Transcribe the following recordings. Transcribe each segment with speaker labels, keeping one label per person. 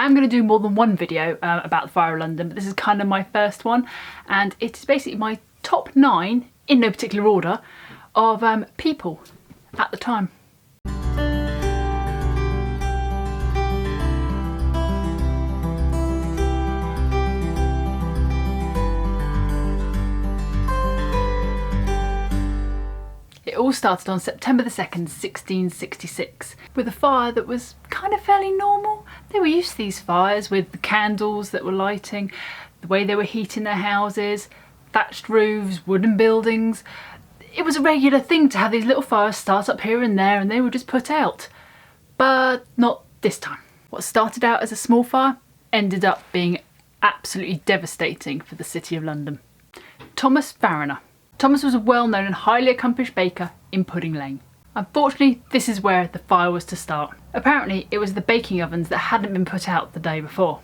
Speaker 1: I am going to do more than one video about the fire of London, but this is kind of my first one, and it is basically my top 9, in no particular order, of people at the time. It all started on September the 2nd, 1666, with a fire that was kind of fairly normal. They were used to these fires with the candles that were lighting, the way they were heating their houses, thatched roofs, wooden buildings. It was a regular thing to have these little fires start up here and there, and they were just put out. But not this time. What started out as a small fire ended up being absolutely devastating for the City of London. Thomas Farriner. Thomas was a well-known and highly accomplished baker in Pudding Lane. Unfortunately, this is where the fire was to start. Apparently, it was the baking ovens that hadn't been put out the day before.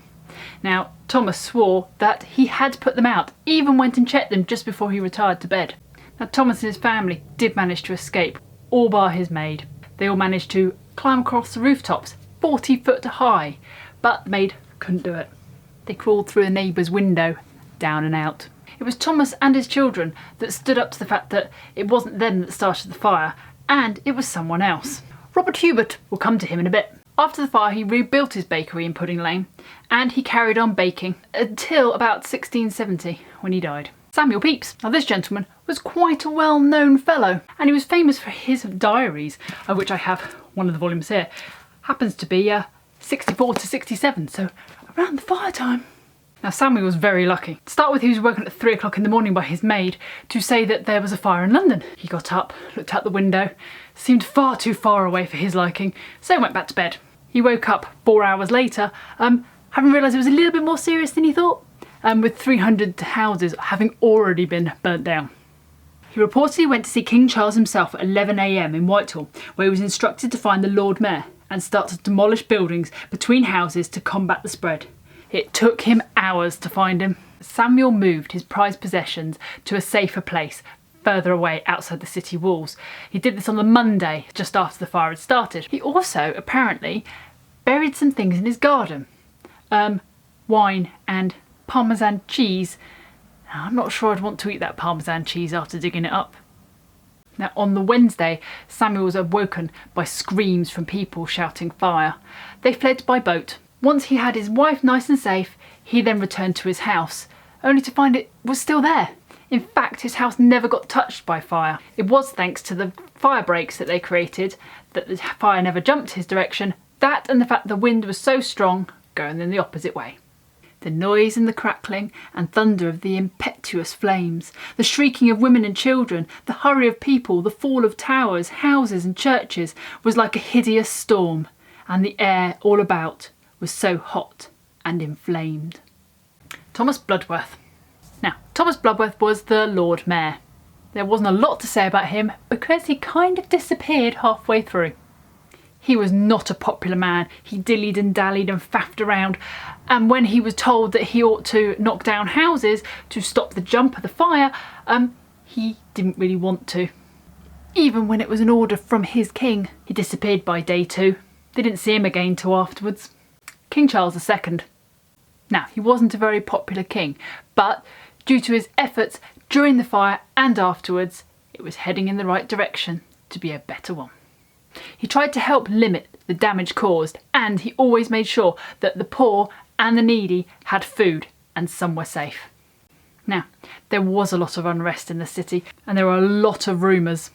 Speaker 1: Now, Thomas swore that he had put them out, even went and checked them just before he retired to bed. Now, Thomas and his family did manage to escape, all bar his maid. They all managed to climb across the rooftops, 40 foot high, but the maid couldn't do it. They crawled through a neighbour's window, down and out. It was Thomas and his children that stood up to the fact that it wasn't them that started the fire, and it was someone else. Robert Hubert will come to him in a bit. After the fire, he rebuilt his bakery in Pudding Lane, and he carried on baking until about 1670, when he died. Samuel Pepys. Now, this gentleman was quite a well-known fellow, and he was famous for his diaries, of which I have one of the volumes here. Happens to be 64 to 67, so around the fire time. Now, Samuel was very lucky. To start with, he was woken at 3 o'clock in the morning by his maid to say that there was a fire in London. He got up, looked out the window, seemed far too far away for his liking, so went back to bed. He woke up 4 hours later, having realised it was a little bit more serious than he thought, with 300 houses having already been burnt down. He reportedly went to see King Charles himself at 11 AM in Whitehall, where he was instructed to find the Lord Mayor and start to demolish buildings between houses to combat the spread. It took him hours to find him. Samuel moved his prized possessions to a safer place, further away outside the city walls. He did this on the Monday, just after the fire had started. He also, apparently, buried some things in his garden. Wine and Parmesan cheese. Now, I'm not sure I'd want to eat that Parmesan cheese after digging it up. Now, on the Wednesday, Samuel was awoken by screams from people shouting fire. They fled by boat. Once he had his wife nice and safe, he then returned to his house, only to find it was still there. In fact, his house never got touched by fire. It was thanks to the fire breaks that they created that the fire never jumped his direction, that and the fact the wind was so strong, going in the opposite way. The noise and the crackling and thunder of the impetuous flames, the shrieking of women and children, the hurry of people, the fall of towers, houses and churches was like a hideous storm, and the air all about was so hot and inflamed. Thomas Bludworth. Now, Thomas Bludworth was the Lord Mayor. There wasn't a lot to say about him because he kind of disappeared halfway through. He was not a popular man. He dillied and dallied and faffed around, and when he was told that he ought to knock down houses to stop the jump of the fire, he didn't really want to. Even when it was an order from his king, he disappeared by day 2. They didn't see him again till afterwards. King Charles II. Now, he wasn't a very popular king, but due to his efforts during the fire and afterwards, it was heading in the right direction to be a better one. He tried to help limit the damage caused, and he always made sure that the poor and the needy had food and some were safe. Now, there was a lot of unrest in the city, and there were a lot of rumours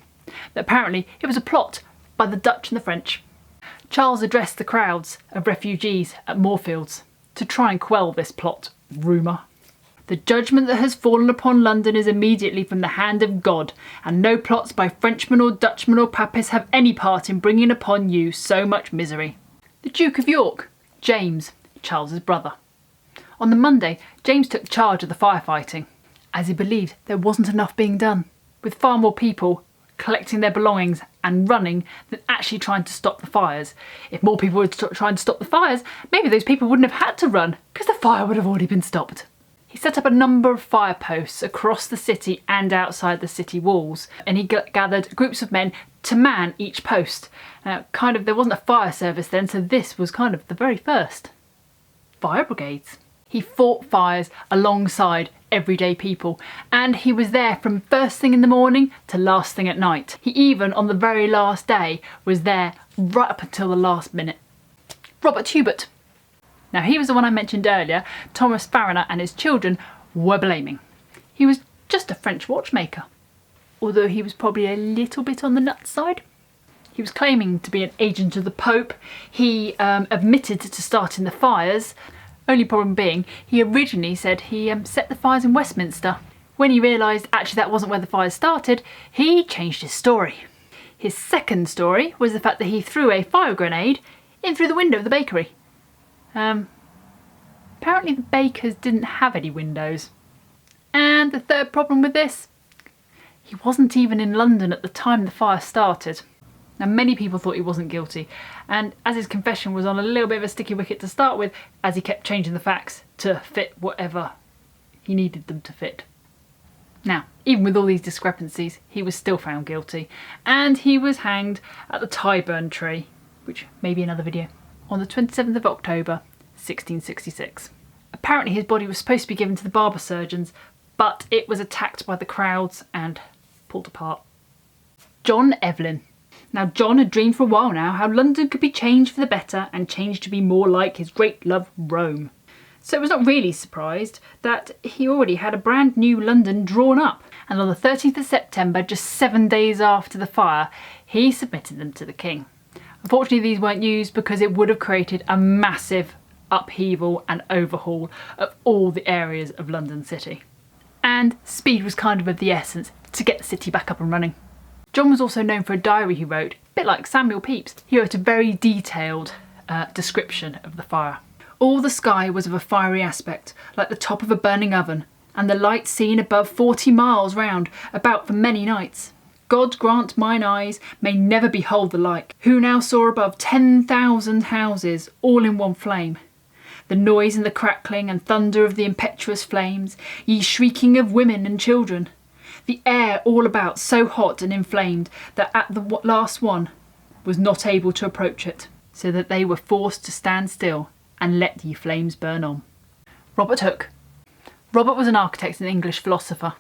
Speaker 1: that apparently it was a plot by the Dutch and the French. Charles addressed the crowds of refugees at Moorfields to try and quell this plot rumour. The judgment that has fallen upon London is immediately from the hand of God, and no plots by Frenchmen or Dutchmen or Papists have any part in bringing upon you so much misery. The Duke of York, James, Charles's brother. On the Monday, James took charge of the firefighting, as he believed there wasn't enough being done, with far more people collecting their belongings and running than actually trying to stop the fires. If more people were trying to stop the fires, maybe those people wouldn't have had to run because the fire would have already been stopped. He set up a number of fire posts across the city and outside the city walls, and he gathered groups of men to man each post. Now, there wasn't a fire service then, so this was kind of the very first. fire brigades. He fought fires alongside everyday people, and he was there from first thing in the morning to last thing at night. He even, on the very last day, was there right up until the last minute. Robert Hubert. Now, he was the one I mentioned earlier. Thomas Farriner and his children were blaming. He was just a French watchmaker, although he was probably a little bit on the nuts side. He was claiming to be an agent of the Pope. He admitted to starting the fires. Only problem being, he originally said he set the fires in Westminster. When he realised actually that wasn't where the fires started, he changed his story. His second story was the fact that he threw a fire grenade in through the window of the bakery. Apparently the bakers didn't have any windows. And the third problem with this, he wasn't even in London at the time the fire started. Now, many people thought he wasn't guilty, and as his confession was on a little bit of a sticky wicket to start with, as he kept changing the facts to fit whatever he needed them to fit. Now, even with all these discrepancies, he was still found guilty, and he was hanged at the Tyburn tree, which may be another video, on the 27th of October, 1666. Apparently his body was supposed to be given to the barber surgeons, but it was attacked by the crowds and pulled apart. John Evelyn. Now, John had dreamed for a while now how London could be changed for the better and changed to be more like his great love, Rome. So it was not really surprised that he already had a brand new London drawn up. And on the 13th of September, just 7 days after the fire, he submitted them to the king. Unfortunately, these weren't used because it would have created a massive upheaval and overhaul of all the areas of London City. And speed was kind of the essence to get the city back up and running. John was also known for a diary he wrote, a bit like Samuel Pepys. He wrote a very detailed description of the fire. All the sky was of a fiery aspect, like the top of a burning oven, and the light seen above 40 miles round, about for many nights. God grant mine eyes may never behold the like, who now saw above 10,000 houses, all in one flame. The noise and the crackling and thunder of the impetuous flames, ye shrieking of women and children. The air all about so hot and inflamed that at the last one was not able to approach it, so that they were forced to stand still and let ye flames burn on. Robert Hooke. Robert was an architect and English philosopher.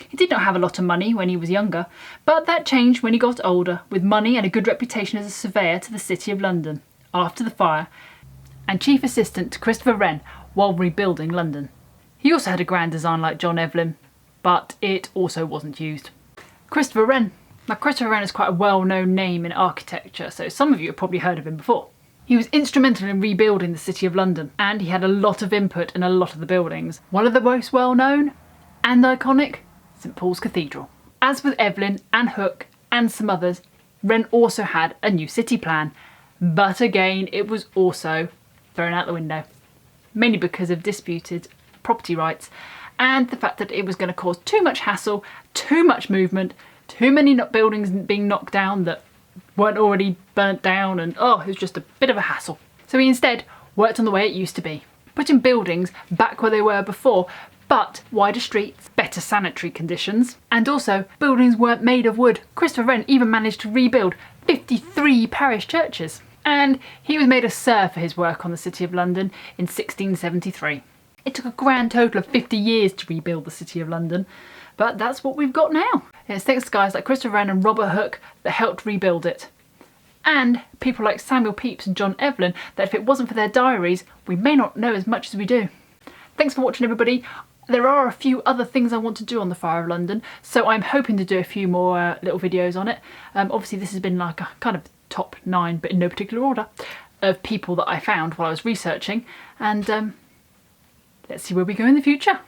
Speaker 1: He did not have a lot of money when he was younger, but that changed when he got older, with money and a good reputation as a surveyor to the City of London after the fire, and chief assistant to Christopher Wren while rebuilding London. He also had a grand design like John Evelyn, but it also wasn't used. Christopher Wren. Now, Christopher Wren is quite a well-known name in architecture, so some of you have probably heard of him before. He was instrumental in rebuilding the City of London, and he had a lot of input in a lot of the buildings. One of the most well-known and iconic, St Paul's Cathedral. As with Evelyn and Hooke and some others, Wren also had a new city plan, but again it was also thrown out the window, mainly because of disputed property rights and the fact that it was going to cause too much hassle, too much movement, too many buildings being knocked down that weren't already burnt down, and it was just a bit of a hassle. So he instead worked on the way it used to be, putting buildings back where they were before, but wider streets, better sanitary conditions, and also buildings weren't made of wood. Christopher Wren even managed to rebuild 53 parish churches, and he was made a Sir for his work on the City of London in 1673. It took a grand total of 50 years to rebuild the City of London, but that's what we've got now. And it's thanks to guys like Christopher Wren and Robert Hooke that helped rebuild it. And people like Samuel Pepys and John Evelyn that if it wasn't for their diaries, we may not know as much as we do. Thanks for watching, everybody. There are a few other things I want to do on the Fire of London, so I'm hoping to do a few more little videos on it. Obviously this has been like a kind of top 9, but in no particular order, of people that I found while I was researching, and let's see where we go in the future.